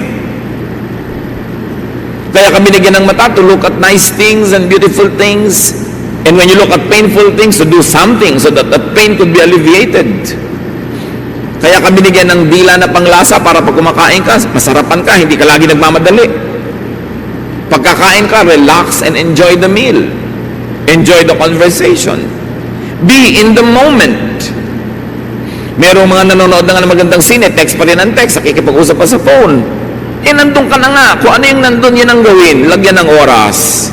Speaker 1: Kaya ka binigyan ng mata to look at nice things and beautiful things. And when you look at painful things, to do something so that the pain could be alleviated. Kaya ka binigyan ng dila na panglasa para pag kumakain ka, masarapan ka, hindi ka lagi nagmamadali. Pagkakain ka, relax and enjoy the meal. Enjoy the conversation. Be in the moment. Merong mga nanonood na nga ng magandang sine, text pa rin ang text, nakikipag-usap pa sa phone. Nandun ka na nga. Kung ano yung nandun, yun ang gawin. Lagyan ng oras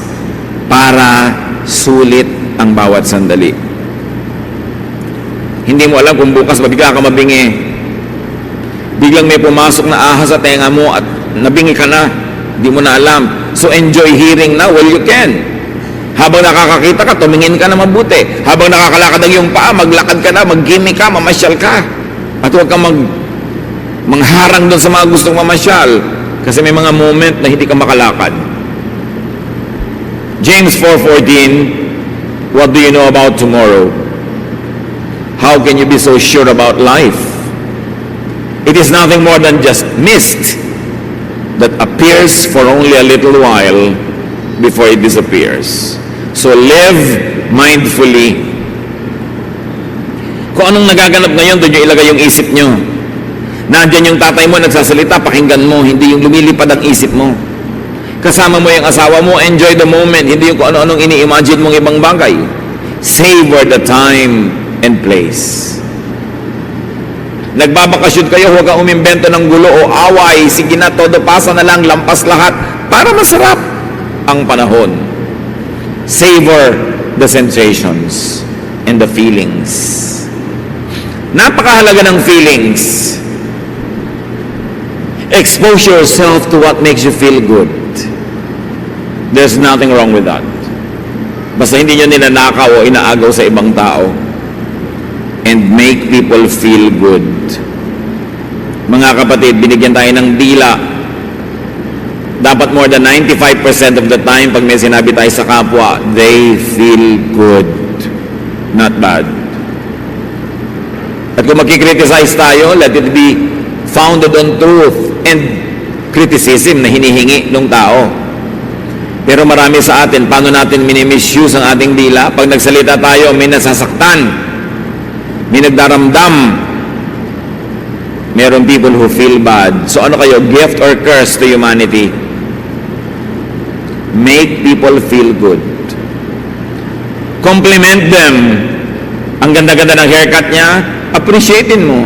Speaker 1: para sulit ang bawat sandali. Hindi mo alam kung bukas bigla ka mabingi. Biglang may pumasok na ahas sa tenga mo at nabingi ka na. Hindi mo na alam. So enjoy hearing now while you can. Habang nakakakita ka, tumingin ka na mabuti. Habang nakakalakad ang iyong paa, maglakad ka na, mag-gimme ka, mamasyal ka. At huwag kang mangharang doon sa mga gustong mamasyal kasi may mga moment na hindi ka makalakad. James 4:14, what do you know about tomorrow? How can you be so sure about life? It is nothing more than just mist that appears for only a little while before it disappears. So live mindfully. Kung anong nagaganap ngayon, doon nyo ilagay yung isip nyo. Nandiyan yung tatay mo nagsasalita, pakinggan mo, hindi yung lumilipad ang isip mo. Kasama mo yung asawa mo, enjoy the moment, hindi yung kung ano-anong ini-imagine mong ibang bagay. Savor the time and place. Nagbabakasyon kayo, huwag kang umimbento ng gulo o away, sige na, todo pasa na lang, lampas lahat, para masarap ang panahon. Savor the sensations and the feelings. Napakahalaga ng feelings. Expose yourself to what makes you feel good. There's nothing wrong with that. Basta hindi nyo ninanakaw o inaagaw sa ibang tao. And make people feel good. Mga kapatid, binigyan tayo ng dila. Dapat more than 95% of the time, pag may sinabi tayo sa kapwa, they feel good. Not bad. At kung makikriticize tayo, let it be founded on truth and criticism na hinihingi ng tao. Pero marami sa atin, paano natin minimisuse ang ating dila? Pag nagsalita tayo, may nasasaktan, may nagdaramdam. Meron people who feel bad. So ano kayo, gift or curse to humanity? Make people feel good. Compliment them. Ang ganda-ganda ng haircut niya, appreciatein mo.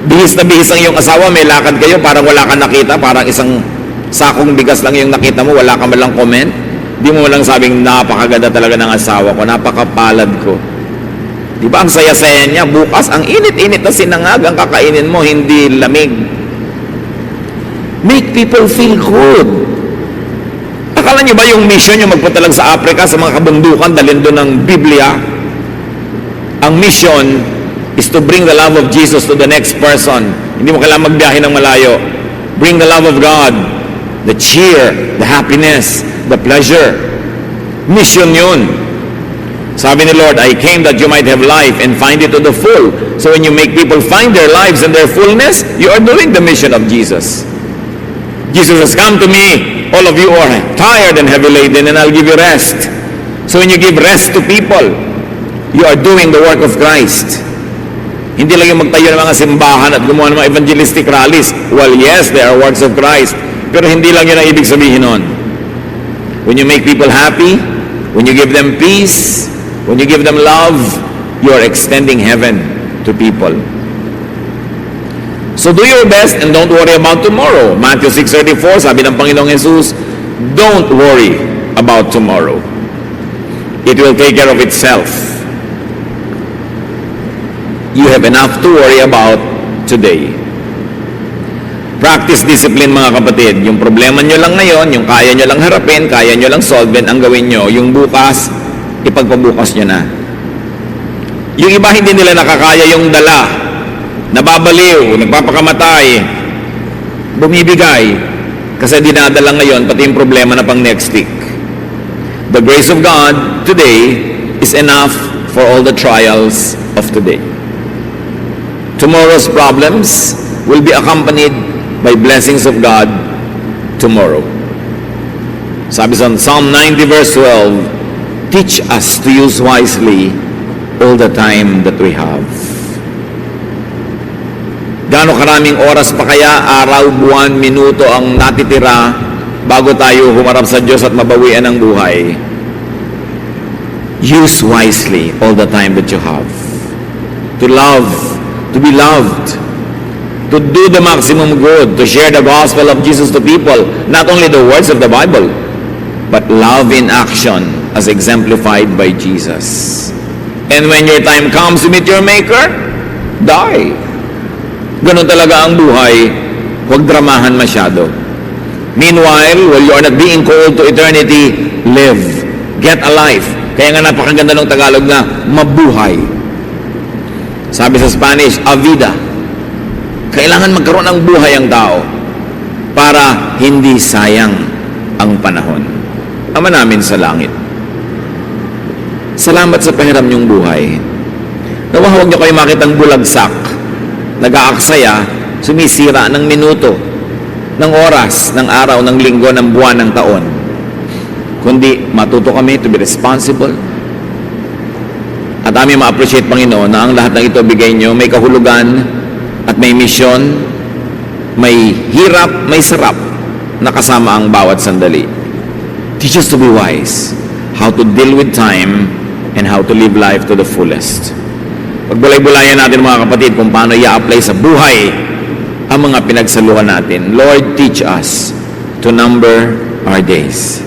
Speaker 1: Bihis na bihis ang iyong asawa, may lakad kayo, parang wala kang nakita, parang isang sakong bigas lang yung nakita mo, wala ka malang comment. Di mo lang sabing, napakaganda talaga ng asawa ko, napakapalad ko. Di ba ang saya-saya niya? Bukas, ang init-init na sinangag ang kakainin mo, hindi lamig. Make people feel good. Akala niyo ba yung mission niyo magpunta lang sa Africa, sa mga kabundukan, dalhin doon ng Biblia? Ang mission is to bring the love of Jesus to the next person. Hindi mo kailangan magbiyahe ng malayo. Bring the love of God, the cheer, the happiness, the pleasure. Mission yun. Sabi ni Lord, I came that you might have life and find it to the full. So when you make people find their lives and their fullness, you are doing the mission of Jesus. Jesus has come to me, all of you are tired and heavy laden, and I'll give you rest. So when you give rest to people, you are doing the work of Christ. Hindi lang yung magtayo ng mga simbahan at gumawa ng mga evangelistic rallies. Well, yes, there are works of Christ. Pero hindi lang yun ang ibig sabihin nun. When you make people happy, when you give them peace, when you give them love, you are extending heaven to people. So do your best and don't worry about tomorrow. Matthew 6:34, sabi ng Panginoong Jesus, don't worry about tomorrow. It will take care of itself. You have enough to worry about today. Practice discipline, mga kapatid. Yung problema nyo lang ngayon, yung kaya nyo lang harapin, kaya nyo lang solve, ang gawin nyo. Yung bukas, ipagpabukas nyo na. Yung iba hindi nila nakakaya yung dala. Nababaliw, nagpapakamatay, bumibigay. Kasi dinadala ngayon, pati yung problema na pang next week. The grace of God today is enough for all the trials of today. Tomorrow's problems will be accompanied by blessings of God tomorrow. Sabi sa Psalm 90 verse 12, teach us to use wisely all the time that we have. Gaano karaming oras pa kaya, araw, buwan, minuto ang natitira bago tayo humarap sa Diyos at mabawian ang buhay? Use wisely all the time that you have. To love, to be loved, to do the maximum good, to share the gospel of Jesus to people, not only the words of the Bible, but love in action as exemplified by Jesus. And when your time comes to meet your Maker, die. Ganun talaga ang buhay, huwag dramahan masyado. Meanwhile, while you are not being called to eternity, live, get a life. Kaya nga napakaganda ng Tagalog na mabuhay. Sabi sa Spanish, a vida. Kailangan magkaroon ng buhay ang tao para hindi sayang ang panahon. Ama namin sa langit, salamat sa pahiram niyong buhay. Nawa huwag niyo kayo makitang bulagsak, nag-aaksaya, sumisira ng minuto, ng oras, ng araw, ng linggo, ng buwan, ng taon. Kundi matuto kami to be responsible. At aming ma-appreciate, Panginoon, na ang lahat ng ito bigay niyo may kahulugan at may misyon, may hirap, may sarap na kasama ang bawat sandali. Teach us to be wise, how to deal with time, and how to live life to the fullest. Pagbulay-bulayan natin mga kapatid kung paano i-apply sa buhay ang mga pinagsaluhan natin. Lord, teach us to number our days.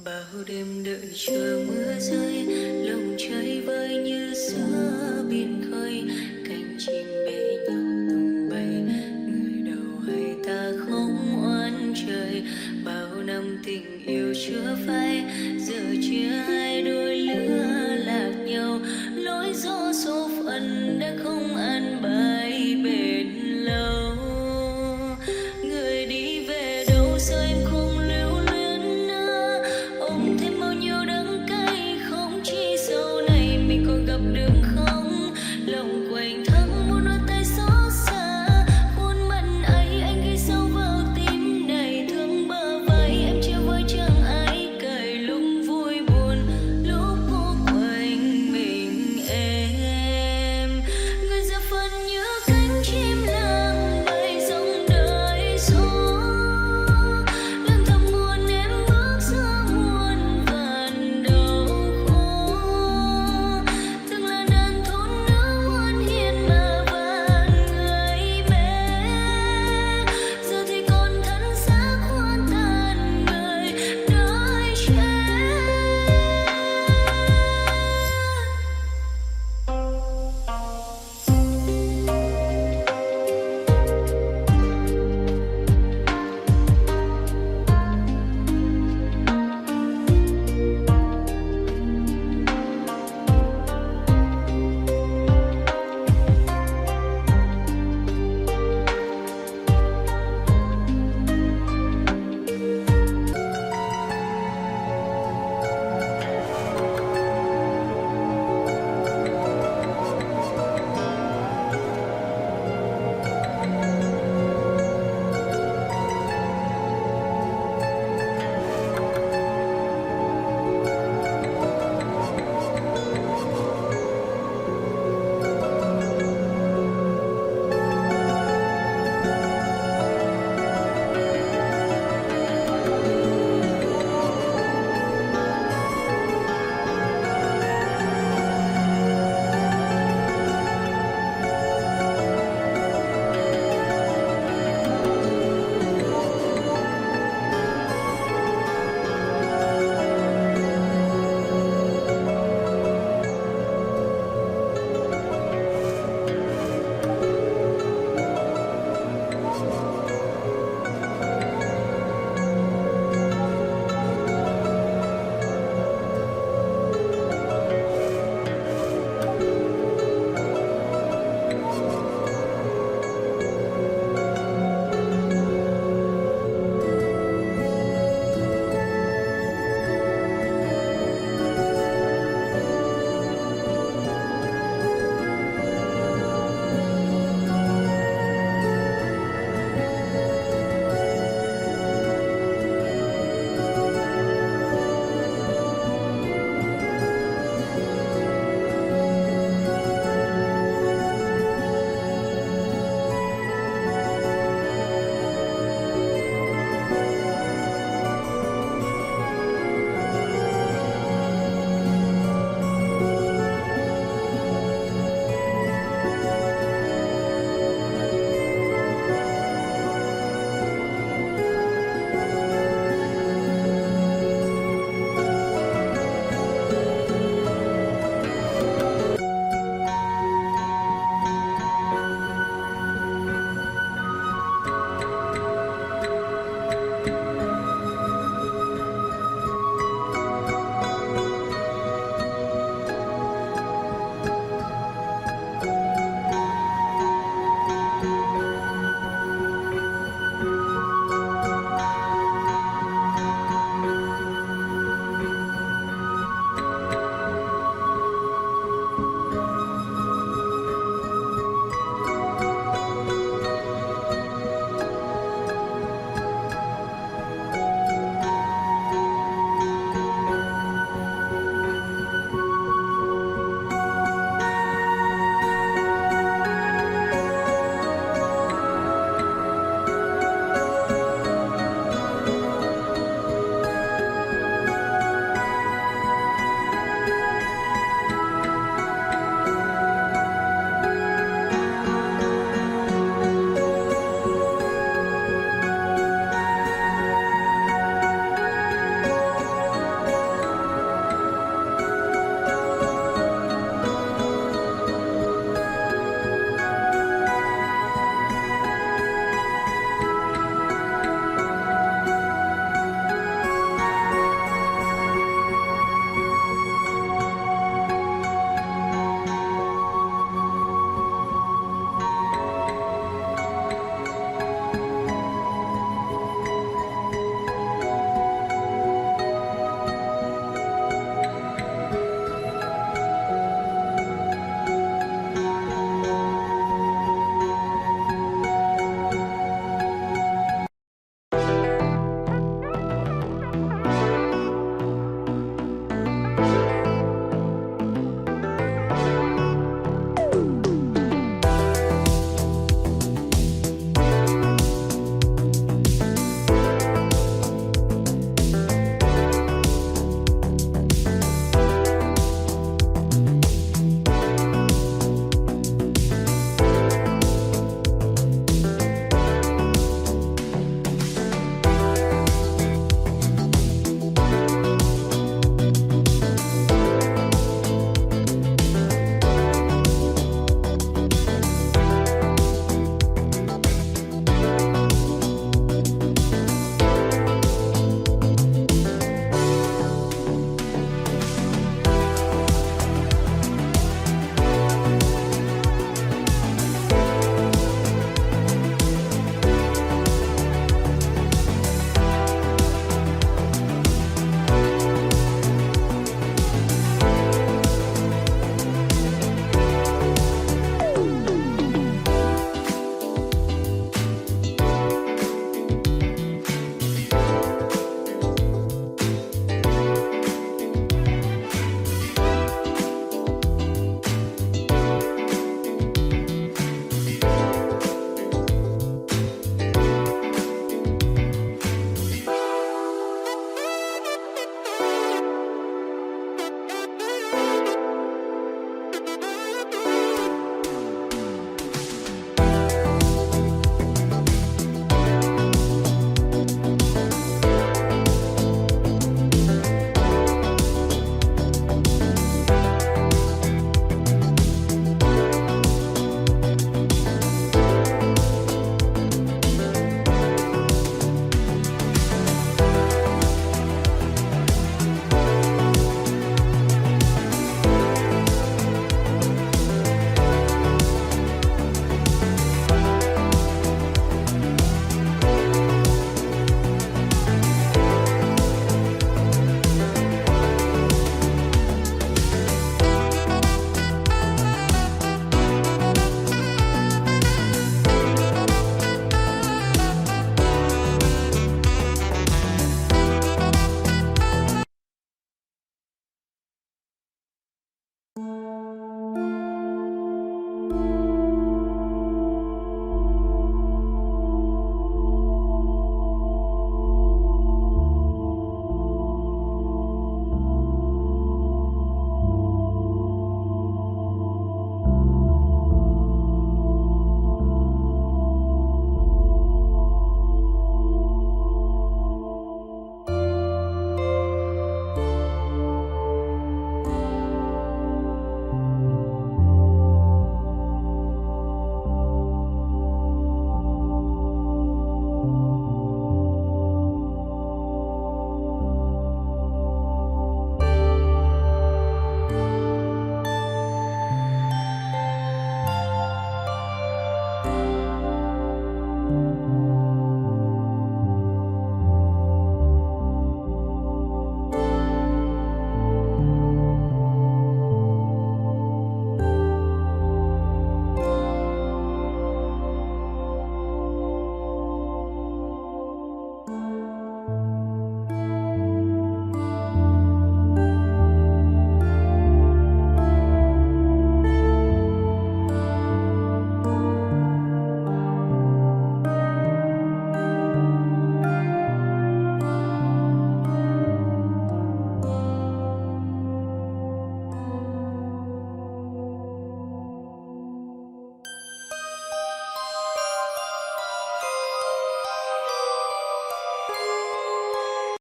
Speaker 2: Bao đêm đợi chờ mưa rơi, lòng chơi vơi như giữa biển khơi, cánh chim bế nhau tung bay, người đầu hay ta không oán trời. Bao năm tình yêu chưa phai, giờ chia hai đôi lứa lạc nhau, lối gió số phận đã không an bài bền lâu. Người đi về đâu giờ em không lưu luyến nữa, ôm thêm bao nhiêu đắng cay, không chỉ sau này mình còn gặp được